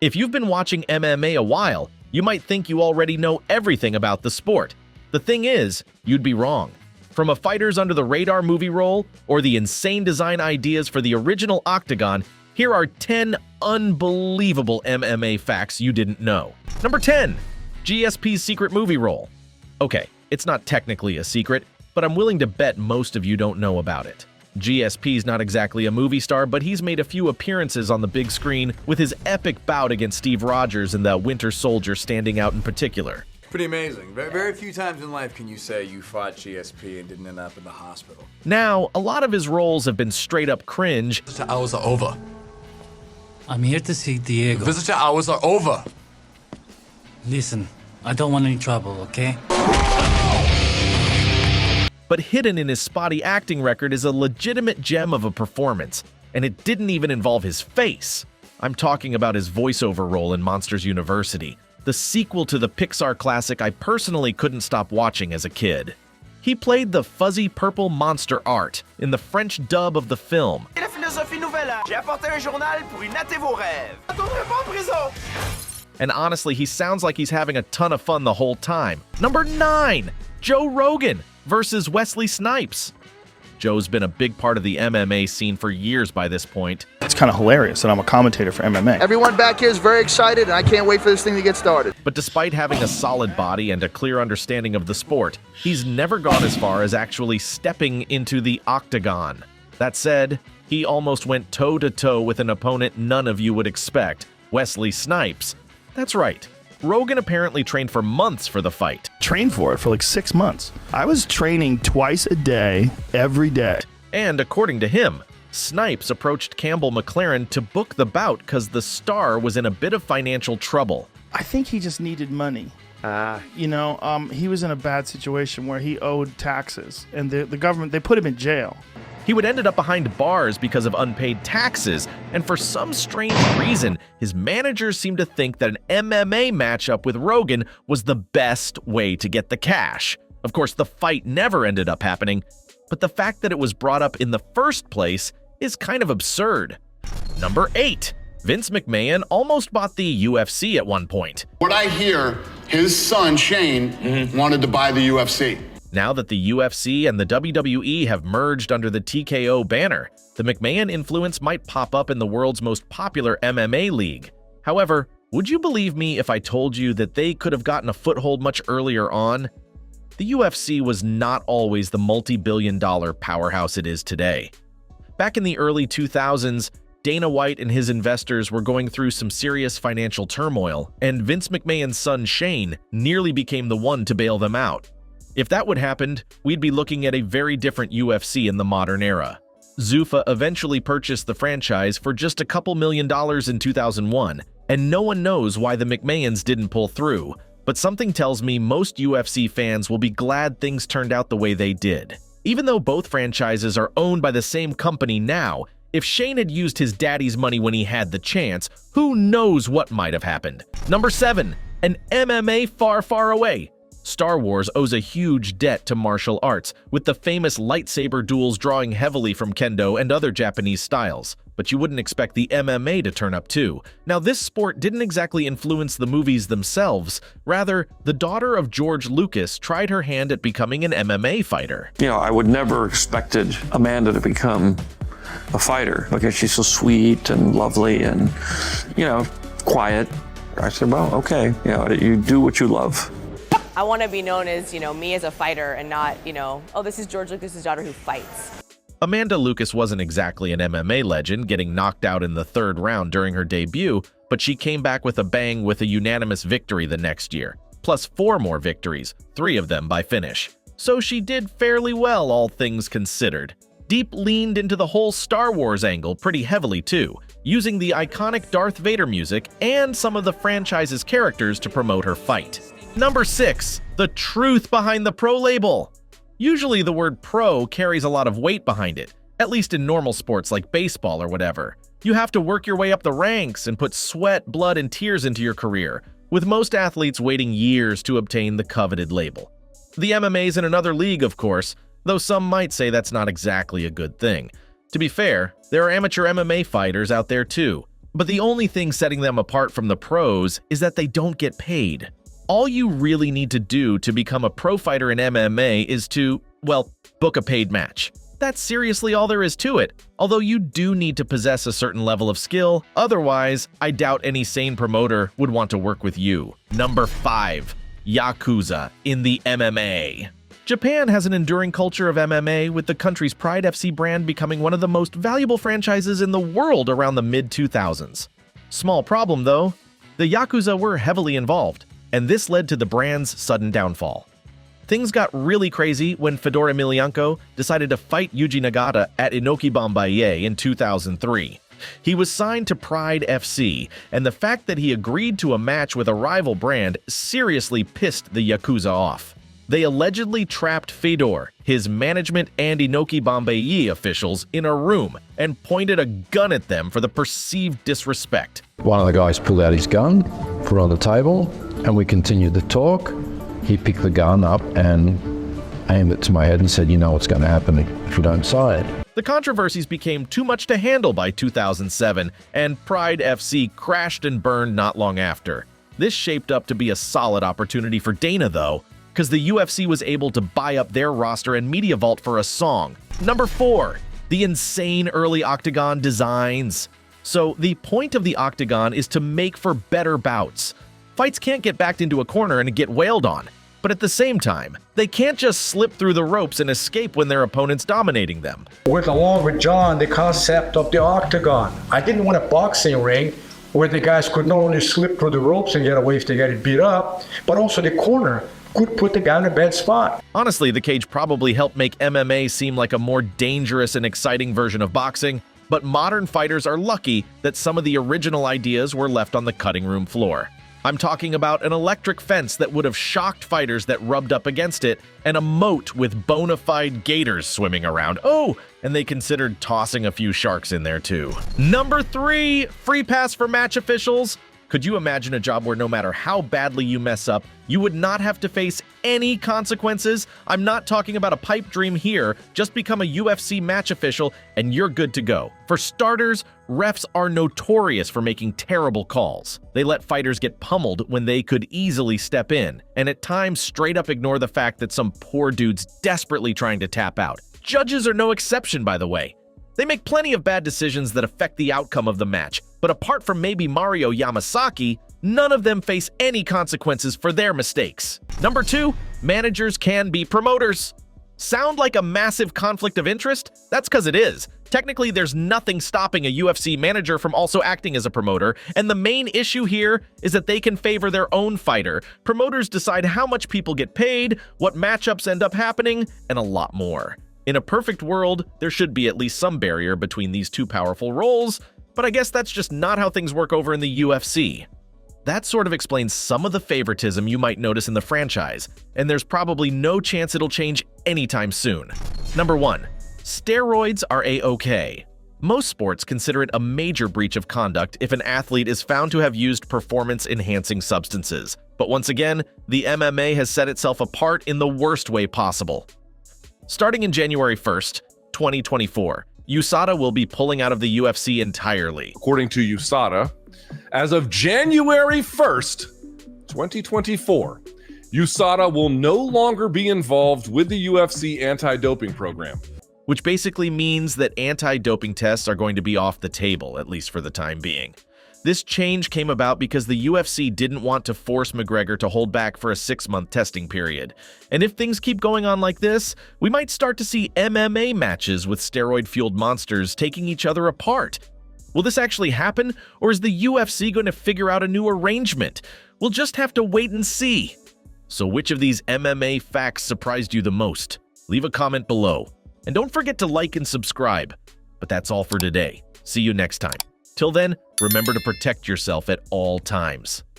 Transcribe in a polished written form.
If you've been watching MMA a while, you might think you already know everything about the sport. The thing is, you'd be wrong. From a fighter's under-the-radar movie role or the insane design ideas for the original Octagon, here are 10 unbelievable MMA facts you didn't know. Number 10. GSP's secret movie role. Okay, it's not technically a secret, but I'm willing to bet most of you don't know about it. GSP's not exactly a movie star, but he's made a few appearances on the big screen, with his epic bout against Steve Rogers and the Winter Soldier standing out in particular. Pretty amazing. Very few times in life can you say you fought GSP and didn't end up in the hospital. Now, a lot of his roles have been straight-up cringe. Visitor hours are over. I'm here to see Diego. Visitor hours are over. Listen, I don't want any trouble, okay? But hidden in his spotty acting record is a legitimate gem of a performance, and it didn't even involve his face. I'm talking about his voiceover role in Monsters University, the sequel to the Pixar classic I personally couldn't stop watching as a kid. He played the fuzzy purple monster Art in the French dub of the film. And honestly, he sounds like he's having a ton of fun the whole time. Number 9. Joe Rogan versus Wesley Snipes. Joe's been a big part of the MMA scene for years by this point. It's kind of hilarious that I'm a commentator for MMA. Everyone back here is very excited, and I can't wait for this thing to get started. But despite having a solid body and a clear understanding of the sport, he's never gone as far as actually stepping into the octagon. That said, he almost went toe-to-toe with an opponent none of you would expect, Wesley Snipes. That's right. Rogan apparently trained for months for the fight. Trained for it for like 6 months. I was training twice a day, every day. And according to him, Snipes approached Campbell McLaren to book the bout because the star was in a bit of financial trouble. I think he just needed money. He was in a bad situation where he owed taxes, and the government, they put him in jail. He would ended up behind bars because of unpaid taxes, and for some strange reason, his managers seemed to think that an MMA matchup with Rogan was the best way to get the cash. Of course, the fight never ended up happening, but the fact that it was brought up in the first place is kind of absurd. Number 8. Vince McMahon almost bought the UFC at one point. What I hear, his son, Shane, wanted to buy the UFC. Now that the UFC and the WWE have merged under the TKO banner, the McMahon influence might pop up in the world's most popular MMA league. However, would you believe me if I told you that they could have gotten a foothold much earlier on? The UFC was not always the multi-billion-dollar powerhouse it is today. Back in the early 2000s, Dana White and his investors were going through some serious financial turmoil, and Vince McMahon's son Shane nearly became the one to bail them out. If that would happen, we'd be looking at a very different UFC in the modern era. Zuffa eventually purchased the franchise for just a couple $1 million in 2001, and no one knows why the McMahons didn't pull through, but something tells me most UFC fans will be glad things turned out the way they did. Even though both franchises are owned by the same company now, if Shane had used his daddy's money when he had the chance, who knows what might have happened. Number 7. An MMA far, far away. Star Wars owes a huge debt to martial arts, with the famous lightsaber duels drawing heavily from kendo and other Japanese styles. But you wouldn't expect the MMA to turn up too. Now, this sport didn't exactly influence the movies themselves. Rather, the daughter of George Lucas tried her hand at becoming an MMA fighter. I would never expected Amanda to become a fighter because she's so sweet and lovely and, quiet. I said, well, okay, you do what you love. I want to be known as, me as a fighter and not, oh, this is George Lucas's daughter who fights. Amanda Lucas wasn't exactly an MMA legend, getting knocked out in the 3rd round during her debut, but she came back with a bang with a unanimous victory the next year, plus 4 more victories, 3 of them by finish. So she did fairly well, all things considered. Deep leaned into the whole Star Wars angle pretty heavily too, using the iconic Darth Vader music and some of the franchise's characters to promote her fight. Number 6. The truth behind the pro label. Usually the word pro carries a lot of weight behind it, at least in normal sports like baseball or whatever. You have to work your way up the ranks and put sweat, blood, and tears into your career, with most athletes waiting years to obtain the coveted label. The MMA's in another league, of course, though some might say that's not exactly a good thing. To be fair, there are amateur MMA fighters out there too. But the only thing setting them apart from the pros is that they don't get paid. All you really need to do to become a pro fighter in MMA is to, well, book a paid match. That's seriously all there is to it, although you do need to possess a certain level of skill, otherwise, I doubt any sane promoter would want to work with you. Number 5. Yakuza in the MMA. Japan has an enduring culture of MMA, with the country's Pride FC brand becoming one of the most valuable franchises in the world around the mid-2000s. Small problem though, the Yakuza were heavily involved, and this led to the brand's sudden downfall. Things got really crazy when Fedor Emelianenko decided to fight Yuji Nagata at Inoki Bombaye in 2003. He was signed to Pride FC, and the fact that he agreed to a match with a rival brand seriously pissed the Yakuza off. They allegedly trapped Fedor, his management, and Inoki Bombaye officials in a room and pointed a gun at them for the perceived disrespect. One of the guys pulled out his gun, put it on the table, and we continued to talk. He picked the gun up and aimed it to my head and said, "You know what's going to happen if you don't side." The controversies became too much to handle by 2007, and Pride FC crashed and burned not long after. This shaped up to be a solid opportunity for Dana, though, because the UFC was able to buy up their roster and media vault for a song. Number 4. The insane early octagon designs. So the point of the octagon is to make for better bouts. Fights can't get backed into a corner and get wailed on, but at the same time, they can't just slip through the ropes and escape when their opponent's dominating them. With along with John, the concept of the octagon. I didn't want a boxing ring where the guys could not only slip through the ropes and get away if they get beat up, but also the corner could put the guy in a bad spot. Honestly, the cage probably helped make MMA seem like a more dangerous and exciting version of boxing, but modern fighters are lucky that some of the original ideas were left on the cutting room floor. I'm talking about an electric fence that would have shocked fighters that rubbed up against it, and a moat with bona fide gators swimming around. Oh, and they considered tossing a few sharks in there too. Number 3, free pass for match officials. Could you imagine a job where no matter how badly you mess up, you would not have to face any consequences? I'm not talking about a pipe dream here. Just become a UFC match official and you're good to go. For starters, refs are notorious for making terrible calls. They let fighters get pummeled when they could easily step in, and at times straight up ignore the fact that some poor dude's desperately trying to tap out. Judges are no exception, by the way. They make plenty of bad decisions that affect the outcome of the match, but apart from maybe Mario Yamasaki, none of them face any consequences for their mistakes. Number 2, managers can be promoters. Sound like a massive conflict of interest? That's because it is. Technically, there's nothing stopping a UFC manager from also acting as a promoter, and the main issue here is that they can favor their own fighter. Promoters decide how much people get paid, what matchups end up happening, and a lot more. In a perfect world, there should be at least some barrier between these two powerful roles, but I guess that's just not how things work over in the UFC. That sort of explains some of the favoritism you might notice in the franchise, and there's probably no chance it'll change anytime soon. Number 1. Steroids are a-okay. Most sports consider it a major breach of conduct if an athlete is found to have used performance-enhancing substances. But once again, the MMA has set itself apart in the worst way possible. Starting in January 1st, 2024, USADA will be pulling out of the UFC entirely. According to USADA, as of January 1st, 2024, USADA will no longer be involved with the UFC anti-doping program. Which basically means that anti-doping tests are going to be off the table, at least for the time being. This change came about because the UFC didn't want to force McGregor to hold back for a 6-month testing period. And if things keep going on like this, we might start to see MMA matches with steroid-fueled monsters taking each other apart. Will this actually happen, or is the UFC going to figure out a new arrangement? We'll just have to wait and see. So which of these MMA facts surprised you the most? Leave a comment below. And don't forget to like and subscribe. But that's all for today. See you next time. Till then, remember to protect yourself at all times.